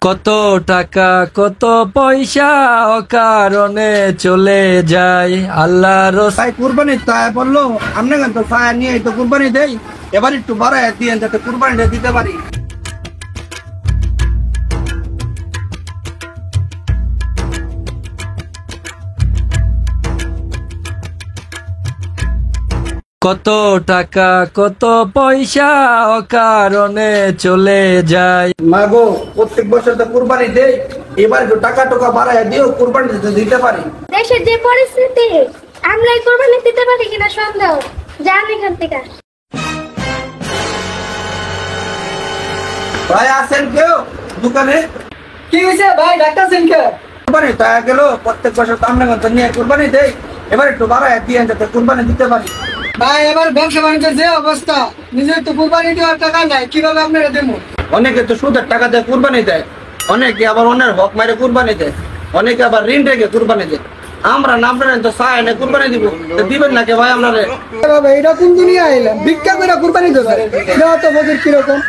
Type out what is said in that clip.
কত টাকা কত পয়সা অকারণে চলে যায় আল্লাহর ভাই কুরবানি তাই বললো আপনি কেন তো ছায়া নিয়ে তো কুরবানি দেই, এবার একটু বাড়ায় দিয়ে যাতে কুরবানিটা দিতে পারি। কত টাকা কত পয়সা অকারণে চলে যায়। মাগো প্রত্যেক বছর তো কুরবানি দেই, এবার একটু টাকা টোকা বাড়ায় দিও, কুরবানি দিতে পারি। দেশের যে পরিস্থিতি, আমরা এই কোরবানি দিতে পারি কিনা সন্দেহ। যান এখান থেকে। ভাই আছেন কেউ দোকানে? কি হয়েছে ভাই, ডাক্তারছেন কে? কুরবানি তা গেল, প্রত্যেক বছর তো আমরা তো নিয়ে কুরবানি দেই, এবার একটু বাড়ায় দিয়ে যাতে কুরবানি দিতে পারি। ভাই এবার ব্যবসা বাণিজ্যের যে অবস্থা, নিজের তো কুরবানি দেওয়ার টাকা নাই, কিভাবে আপনারা দেবো? অনেকে তো সুদের টাকা দিয়ে কুরবানি দেয়, অনেকে আবার অন্যের হক মারে কুরবানি দেয়, অনেকে আবার ঋণ রেখে কুরবানি দেয়। আমরা নাম তো চাই না কুরবানি দিব, তো দিবেন নাকি ভাই আপনারে? বাবা এটা কোন দুনিয়া এলাম, ভিক্ষা করে কুরবানি দেবে, এটা তো বোঝের কিরকম।